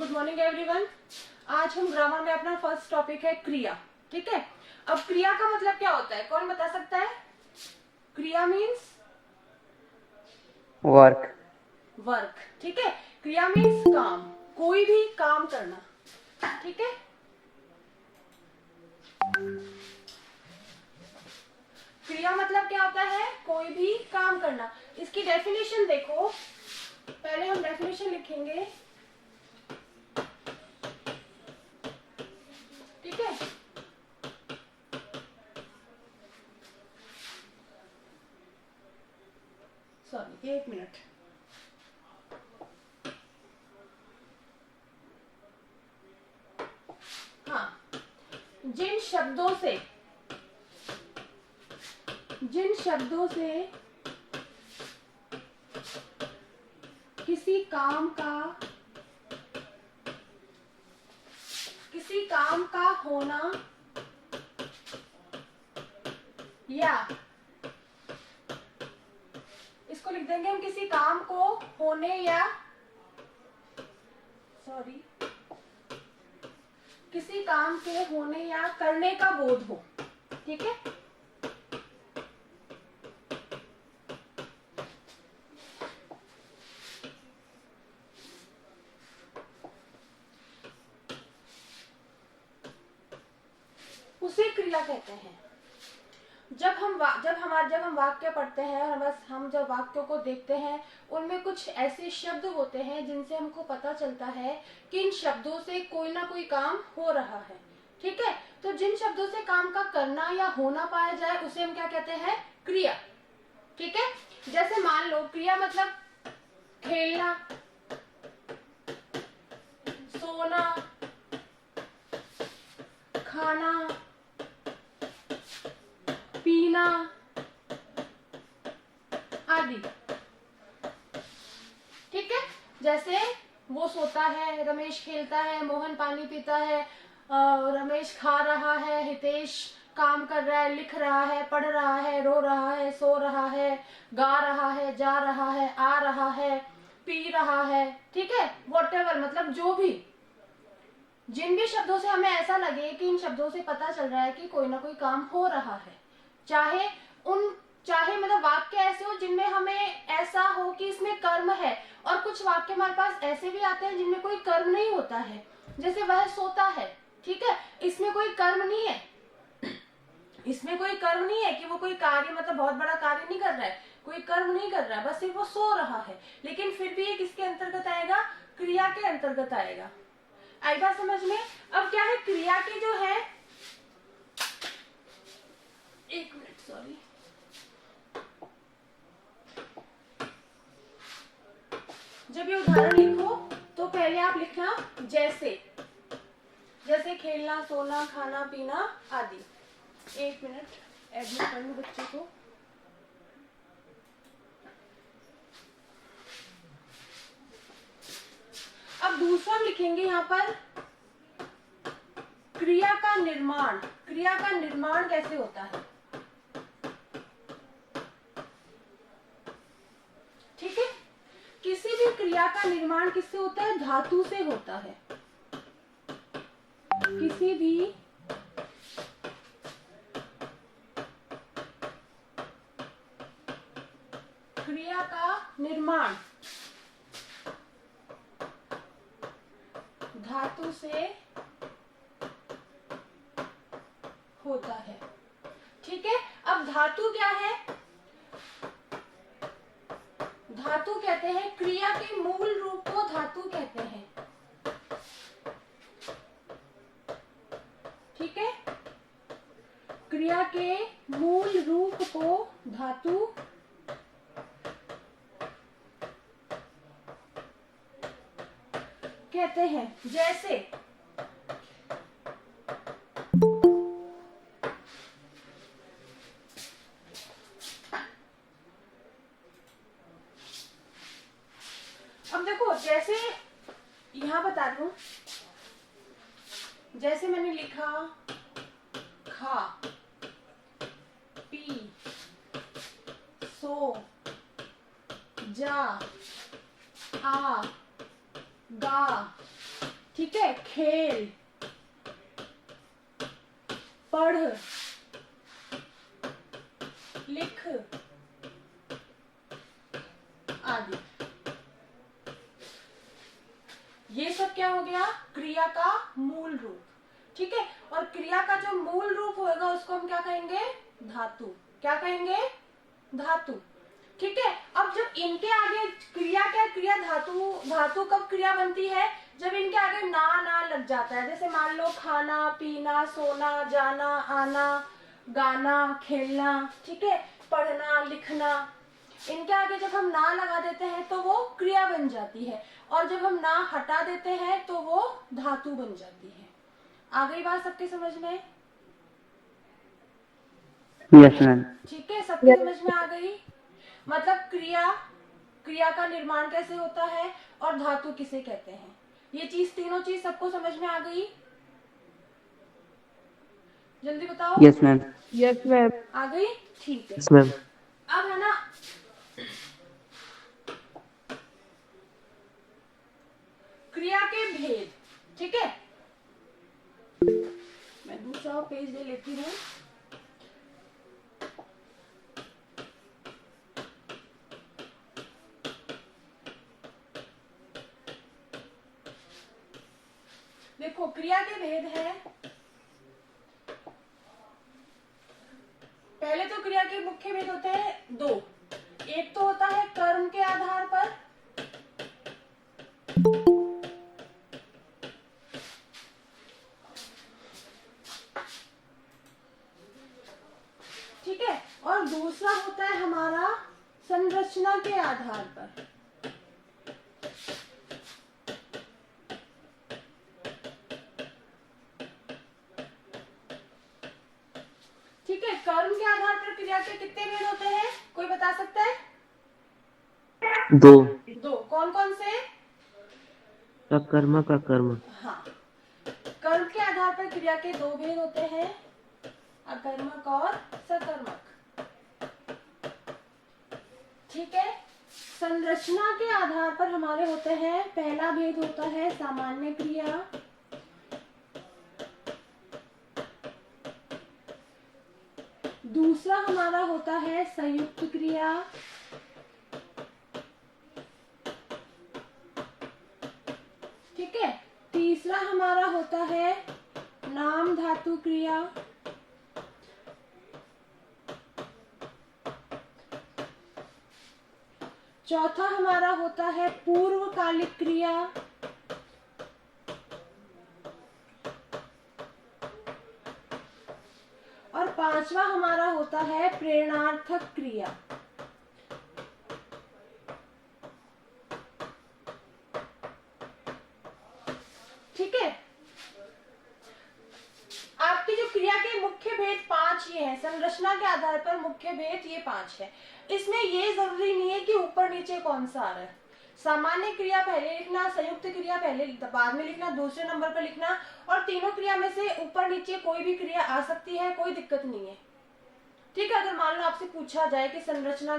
Good morning everyone. आज हम grammar में अपना फर्स्ट टॉपिक है क्रिया। ठीक है, अब क्रिया का मतलब क्या होता है, कौन बता सकता है? क्रिया मीन्स वर्क। वर्क। ठीक है, क्रिया मीन्स काम, कोई भी काम करना। ठीक है, क्रिया मतलब क्या होता है? कोई भी काम करना। इसकी डेफिनेशन देखो, पहले हम डेफिनेशन लिखेंगे। ठीक है, सॉरी एक मिनट। हाँ, जिन शब्दों से किसी काम का होना या इसको लिख देंगे हम, किसी काम को होने या किसी काम के होने या करने का बोध हो। ठीक है, उसे क्रिया कहते हैं। जब हम वाक्य पढ़ते हैं और बस हम जब वाक्यों को देखते हैं, उनमें कुछ ऐसे शब्द होते हैं जिनसे हमको पता चलता है कि इन शब्दों से कोई ना कोई काम हो रहा है। ठीक है, तो जिन शब्दों से काम का करना या होना पाया जाए उसे हम क्या कहते हैं? क्रिया। ठीक है, जैसे मान लो क्रिया मतलब खेलना, सोना, खाना, पीना आदि। ठीक है, जैसे वो सोता है, रमेश खेलता है, मोहन पानी पीता है, रमेश खा रहा है, हितेश काम कर रहा है, लिख रहा है, पढ़ रहा है, रो रहा है, सो रहा है, गा रहा है, जा रहा है, आ रहा है, पी रहा है। ठीक है, वॉटेवर मतलब जो भी, जिन भी शब्दों से हमें ऐसा लगे कि इन शब्दों से पता चल रहा है कि कोई ना कोई काम हो रहा है, चाहे मतलब वाक्य ऐसे हो जिनमें हमें ऐसा हो कि इसमें कर्म है, और कुछ वाक्य हमारे पास ऐसे भी आते हैं जिनमें कोई कर्म नहीं होता है। जैसे वह सोता है, ठीक है, इसमें कोई कर्म नहीं है, इसमें कोई कर्म नहीं है कि वो कोई कार्य मतलब बहुत बड़ा कार्य नहीं कर रहा है, कोई कर्म नहीं कर रहा है, बस सिर्फ वो सो रहा है, लेकिन फिर भी ये किसके अंतर्गत आएगा? क्रिया के अंतर्गत आएगा। आई बात समझ में? अब क्या है, क्रिया की जो है, एक मिनट सॉरी, जब ये उदाहरण लिखो तो पहले आप लिखना जैसे खेलना, सोना, खाना, पीना आदि। एक मिनट एडमिट कर लूं बच्चों को। अब दूसरा हम लिखेंगे यहाँ पर क्रिया का निर्माण। क्रिया का निर्माण कैसे होता है? ठीक है, किसी भी क्रिया का निर्माण किससे होता है? धातु से होता है। किसी भी क्रिया का निर्माण धातु से होता है। ठीक है, अब धातु क्या है? धातु कहते हैं, क्रिया के मूल रूप को धातु कहते हैं। ठीक है, क्रिया के मूल रूप को धातु कहते हैं। जैसे अब देखो, जैसे यहां बता रही हूं, जैसे मैंने लिखा खा, पी, सो, जा, आ, गा, ठीक है, खेल, पढ़, लिख आदि। ये सब क्या हो गया, क्रिया का मूल रूप। ठीक है, और क्रिया का जो मूल रूप होगा उसको हम क्या कहेंगे, धातु। क्या कहेंगे, धातु। ठीक है, अब जब इनके आगे क्रिया क्या, क्रिया धातु, धातु कब क्रिया बनती है, जब इनके आगे ना लग जाता है। जैसे मान लो खाना, पीना, सोना, जाना, आना, गाना, खेलना, ठीक है, पढ़ना, लिखना, इनके आगे जब हम ना लगा देते हैं तो वो क्रिया बन जाती है, और जब हम ना हटा देते हैं तो वो धातु बन जाती है। आ गई बात सबके समझ में? Yes ma'am. ठीक है, सबके समझ में आ गई। मतलब क्रिया का निर्माण कैसे होता है और धातु किसे कहते हैं, ये चीज, तीनों चीज सबको समझ में आ गई? जल्दी बताओ। Yes ma'am. Yes ma'am. आ गई, ठीक है। Yes ma'am. अब है ना, क्रिया के भेद। ठीक है, मैं दूसरा पेज ले लेती हूँ। देखो, क्रिया के भेद है, पहले तो क्रिया के मुख्य भेद होते हैं दो। एक तो होता है कर्म के आधार पर, ठीक है, और दूसरा होता है हमारा संरचना के आधार पर। ठीक है, कर्म के आधार पर क्रिया के कितने भेद होते हैं, कोई बता सकता है? दो। दो, कौन कौन से? अकर्मक, अकर्मक। हाँ, कर्म के आधार पर क्रिया के दो भेद होते हैं, अकर्मक और सकर्मक। ठीक है, संरचना के आधार पर हमारे होते हैं, पहला भेद होता है सामान्य क्रिया, दूसरा हमारा होता है संयुक्त क्रिया, ठीक है, तीसरा हमारा होता है नाम धातु क्रिया, चौथा हमारा होता है पूर्वकालिक क्रिया, और पांचवा हमारा होता है प्रेरणार्थक क्रिया। ठीक है, आपकी जो क्रिया के मुख्य भेद पांच ये हैं, संरचना के आधार पर मुख्य भेद ये पांच है। इसमें ये जरूरी नहीं है कि ऊपर नीचे कौन सा आ रहा है। सामान्य क्रिया पहले लिखना, संयुक्त क्रिया पहले बाद में लिखना, दूसरे नंबर पर लिखना, और तीनों क्रिया में से ऊपर नीचे कोई भी क्रिया आ सकती है, कोई दिक्कत नहीं है। ठीक है, अगर मान लो आपसे पूछा जाए कि संरचना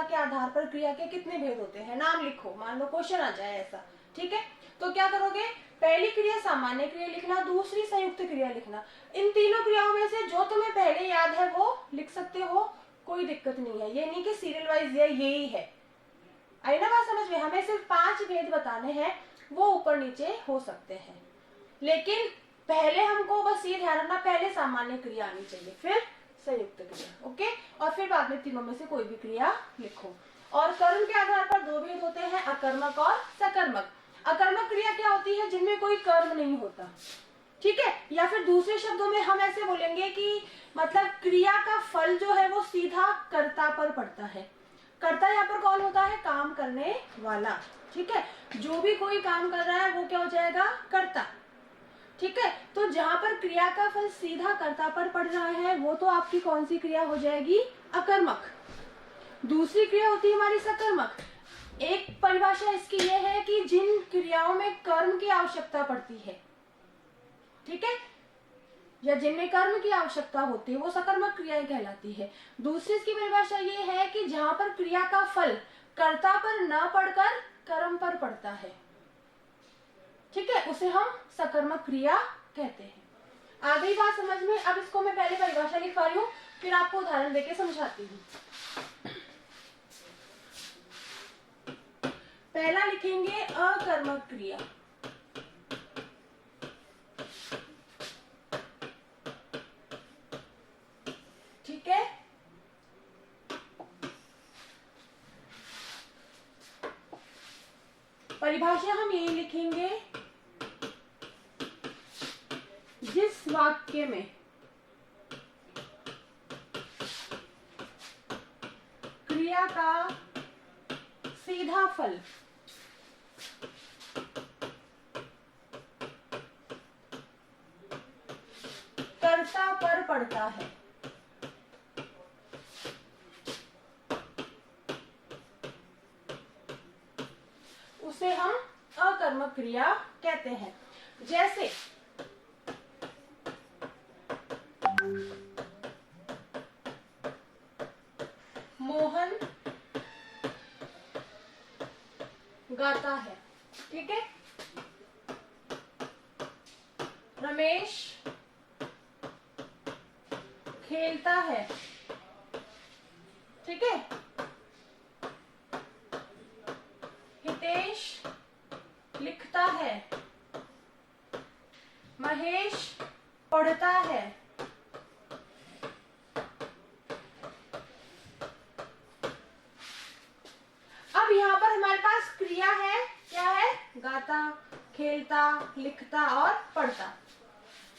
के आधार पर क्रिया के कितने भेद होते हैं, नाम लिखो, मान लो क्वेश्चन आ जाए ऐसा, ठीक है, तो क्या करोगे, पहली क्रिया सामान्य क्रिया लिखना, दूसरी संयुक्त क्रिया लिखना। इन तीनों क्रियाओं में से जो तुम्हें पहले याद है वो लिख सकते हो, कोई दिक्कत नहीं है। ये नहीं कि सीरियल वाइज यही है। आई ना बात समझ में? हमें सिर्फ 5 भेद बताने हैं, वो ऊपर नीचे हो सकते हैं, लेकिन पहले हमको बस ये ध्यान रखना, पहले सामान्य क्रिया आनी चाहिए, फिर संयुक्त क्रिया। ओके, और फिर बाद में तीनों में से कोई भी क्रिया लिखो। और कर्म के आधार पर दो भेद होते हैं, अकर्मक और सकर्मक। अकर्मक क्रिया क्या होती है, जिनमें कोई कर्म नहीं होता। ठीक है, या फिर दूसरे शब्दों में हम ऐसे बोलेंगे कि मतलब क्रिया का फल जो है वो सीधा कर्ता पर पड़ता है। कर्ता यहाँ पर कौन होता है, काम करने वाला। ठीक है, जो भी कोई काम कर रहा है वो क्या हो जाएगा, कर्ता। ठीक है, तो जहां पर क्रिया का फल सीधा कर्ता पर पड़ रहा है वो तो आपकी कौन सी क्रिया हो जाएगी, अकर्मक। दूसरी क्रिया होती है हमारी सकर्मक। एक परिभाषा इसकी ये है कि जिन क्रियाओं में कर्म की आवश्यकता पड़ती है, ठीक है, या जिनमें कर्म की आवश्यकता होती है वो सकर्मक क्रियाएं कहलाती है। दूसरी इसकी परिभाषा ये है कि जहां पर क्रिया का फल कर्ता पर न पड़कर कर्म पर पड़ता है। ठीक है, उसे हम सकर्मक क्रिया कहते हैं। आ गई बात समझ में? अब इसको मैं पहले परिभाषा लिखवा रही हूँ, फिर आपको उदाहरण देके समझाती हूँ। पहला लिखेंगे अकर्मक क्रिया। ठीक है, परिभाषा हम यही लिखेंगे, जिस वाक्य में क्रिया का सीधा फल कर्ता पर पड़ता है, उसे हम अकर्मक क्रिया कहते हैं। जैसे मोहन गाता है, ठीक है, रमेश खेलता है, ठीक है, हितेश लिखता है, महेश पढ़ता है। अब यहाँ पर हमारे पास क्रिया है, क्या है? गाता, खेलता, लिखता और पढ़ता।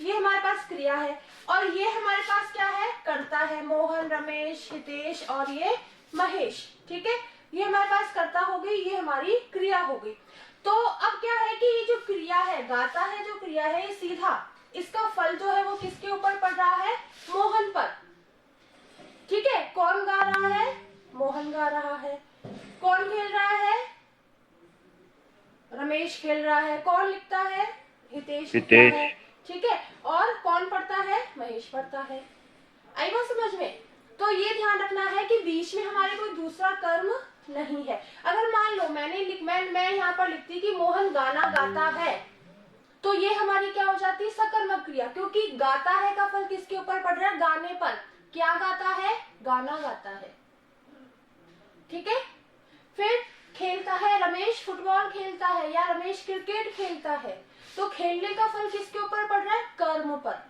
ये हमारे पास क्रिया है, और ये हमारे पास क्या है? कर्ता है, मोहन, रमेश, हितेश और ये महेश, ठीक है, ये हमारे पास कर्ता हो गई, ये हमारी क्रिया हो गई। तो अब क्या है कि ये जो क्रिया है, गाता है जो क्रिया है, ये सीधा इसका फल जो है वो किसके ऊपर पड़ रहा है? मोहन पर, ठीक है। कौन गा रहा है? मोहन गा रहा है। कौन खेल रहा है? रमेश खेल रहा है। कौन लिखता है? हितेश लिखता है, ठीक है। और कौन पढ़ता है? महेश पढ़ता है। आई बात समझ में? तो ये ध्यान रखना है कि बीच में हमारे कोई दूसरा कर्म नहीं है। अगर मान लो मैं यहाँ पर लिखती कि मोहन गाना गाता है, तो ये हमारी क्या हो जाती? सकर्मक क्रिया, क्योंकि गाता है का फल किसके ऊपर पड़ रहा है? गाने पर। क्या गाता है? गाना गाता है, ठीक है। फिर खेलता है, रमेश फुटबॉल खेलता है या रमेश क्रिकेट खेलता है, तो खेलने का फल किसके ऊपर पड़ रहा है? कर्म पर,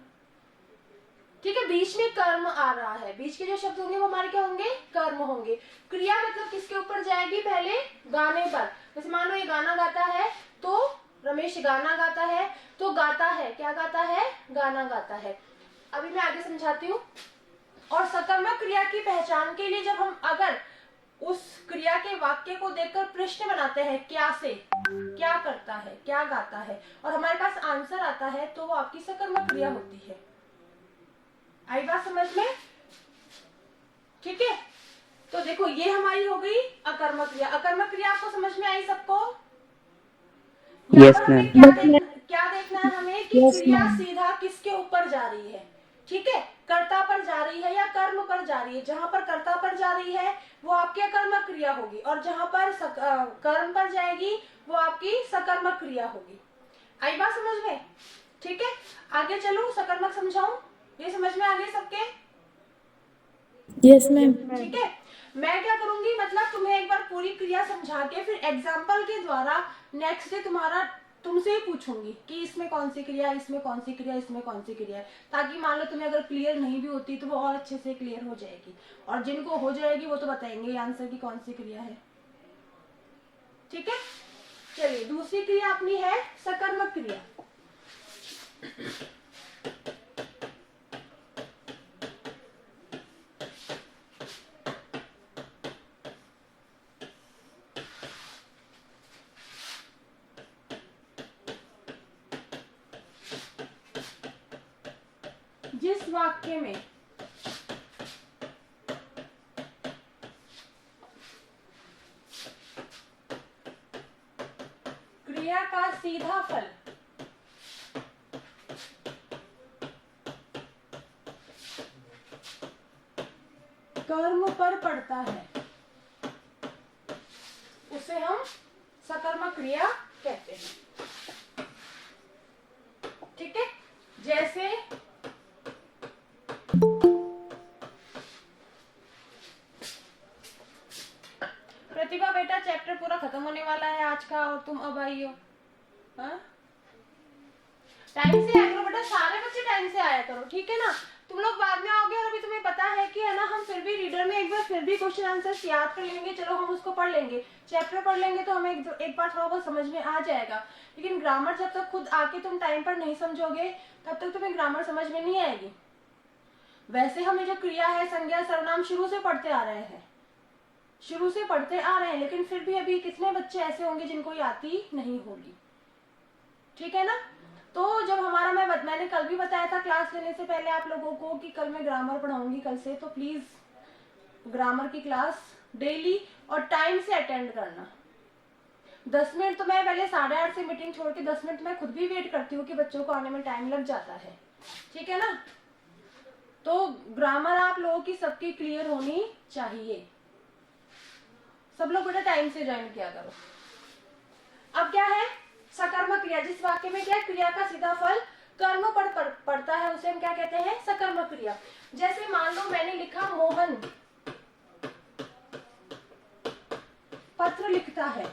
ठीक है। बीच में कर्म आ रहा है, बीच के जो शब्द होंगे वो हमारे क्या होंगे? कर्म होंगे। क्रिया मतलब किसके ऊपर जाएगी? पहले गाने पर। जैसे मान लो ये गाना गाता है, तो रमेश गाना गाता है, तो गाता है, क्या गाता है? गाना गाता है। अभी मैं आगे समझाती हूँ। और सकर्मक क्रिया की पहचान के लिए जब हम अगर उस क्रिया के वाक्य को देखकर प्रश्न बनाते हैं, क्या से, क्या करता है, क्या गाता है, और हमारे पास आंसर आता है, तो वो आपकी सकर्मक क्रिया होती है। आई बात समझ में? ठीक है, तो देखो ये हमारी हो गई अकर्मक क्रिया। अकर्मक क्रिया आपको समझ में आई सबको? Yes, ma'am. क्या देखना है हमें कि क्रिया सीधा किसके ऊपर जा रही है, ठीक है, कर्ता पर जा रही है या कर्म पर जा रही है। जहां पर कर्ता पर जा रही है वो आपकी अकर्मक क्रिया होगी, और जहां पर कर्म पर जाएगी वो आपकी सकर्मक क्रिया होगी। आई बात समझ में? ठीक है, आगे चलूं, सकर्मक समझाऊं? ये समझ में आ गए सबके? Yes ma'am. ठीक है, मैं क्या करूंगी, मतलब तुम्हें एक बार पूरी क्रिया समझा के फिर एग्जाम्पल के द्वारा नेक्स्ट डे तुमसे ही पूछूंगी कि इसमें कौन सी क्रिया, इसमें कौन सी क्रिया, इसमें कौन सी क्रिया है, ताकि मान लो तुम्हें अगर क्लियर नहीं भी होती तो वो और अच्छे से क्लियर हो जाएगी, और जिनको हो जाएगी वो तो बताएंगे आंसर की कौन सी क्रिया है। ठीक है, चलिए दूसरी क्रिया अपनी है सकर्मक क्रिया। जिस वाक्य में क्रिया का सीधा फल कर्म पर पड़ता है, उसे हम सकर्मक क्रिया कहते हैं। जैसे प्रतिभा बेटा चैप्टर पूरा खत्म होने वाला है आज का और तुम अब आई हो। हाँ? टाइम से आया करो बेटा, सारे बच्चे टाइम से आया करो, ठीक है ना। तुम लोग बाद में आओगे और अभी तुम्हें पता है कि है ना, हम फिर भी रीडर में एक बार फिर भी क्वेश्चन आंसर्स याद कर लेंगे। चलो हम उसको पढ़ लेंगे, चैप्टर पढ़ लेंगे तो हमें एक बार थोड़ा बहुत समझ में आ जाएगा। लेकिन ग्रामर जब तक खुद आके तुम टाइम पर नहीं समझोगे तब तक तुम्हें ग्रामर समझ में नहीं आएगी। वैसे हमें जो क्रिया है, संज्ञा, सर्वनाम शुरू से पढ़ते आ रहे हैं, लेकिन फिर भी अभी कितने बच्चे ऐसे होंगे जिनको ये आती नहीं होगी, ठीक है ना। तो जब हमारा मैंने कल भी बताया था क्लास लेने से पहले आप लोगों को कि कल मैं ग्रामर पढ़ाऊंगी कल से, तो प्लीज ग्रामर की क्लास डेली और टाइम से अटेंड करना। 10 मिनट तो मैं पहले 8:30 से मीटिंग छोड़ के 10 मिनट मैं खुद भी वेट करती हूँ कि बच्चों को आने में टाइम लग जाता है, ठीक है ना। तो ग्रामर आप लोगों की सबकी क्लियर होनी चाहिए। सब लोग बेटा टाइम से ज्वाइन किया करो। अब क्या है, सकर्मक क्रिया। जिस वाक्य में क्या क्रिया का सीधा फल कर्म पर पड़ता है उसे हम क्या कहते हैं, सकर्मक क्रिया। जैसे मान लो मैंने लिखा मोहन पत्र लिखता है,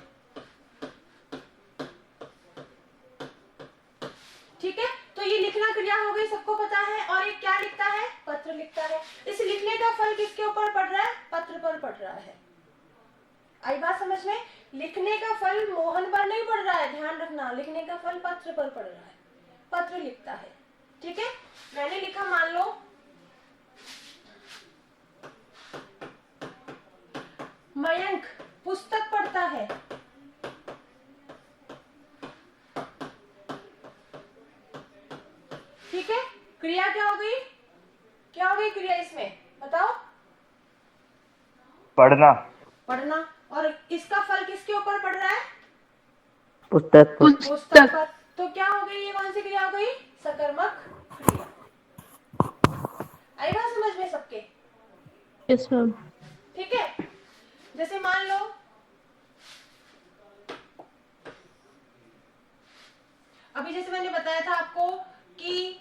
ठीक है। तो ये लिखना क्रिया हो गई, सबको पता है। और ये क्या लिखता है, पत्र लिखता है। इस लिखने का फल किसके ऊपर पड़ रहा है, पत्र पर पड़ रहा है। आई बात समझ में। लिखने का फल मोहन पर नहीं पड़ रहा है, ध्यान रखना। लिखने का फल पत्र पर पड़ रहा है, पत्र लिखता है, ठीक है। मैंने लिखा मान लो मयंक पुस्तक पढ़ता है, ठीक है। क्रिया क्या हो गई, क्रिया इसमें बताओ, पढ़ना। और इसका फल किसके ऊपर पड़ रहा है, पुस्तक पर। तो क्या हो गई, ये कौन सी क्रिया हो गई, सकर्मक क्रिया। आई बात समझ में सबके, यस मैम। ठीक है। जैसे मान लो अभी जैसे मैंने बताया था आपको कि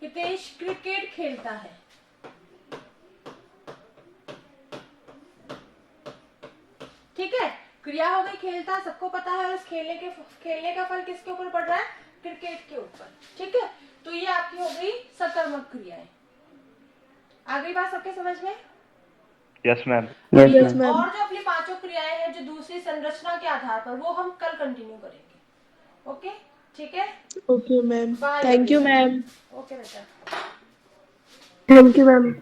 हितेश क्रिकेट खेलता है, ठीक है। क्रिया हो गई खेलता, सबको पता है। और इस खेलने का फल किसके ऊपर पड़ रहा है, क्रिकेट के ऊपर, ठीक है। तो ये आपकी हो गई सकर्मक क्रियाएं। आ गई बात सबके समझ में। Yes ma'am. Yes ma'am. और जो अपनी 5 क्रियाएं हैं जो दूसरी संरचना के आधार पर, वो हम कल कंटिन्यू करेंगे, ओके, ठीक है। Okay ma'am, Bye, thank you everyone. Ma'am. Okay बेटा। Thank you ma'am.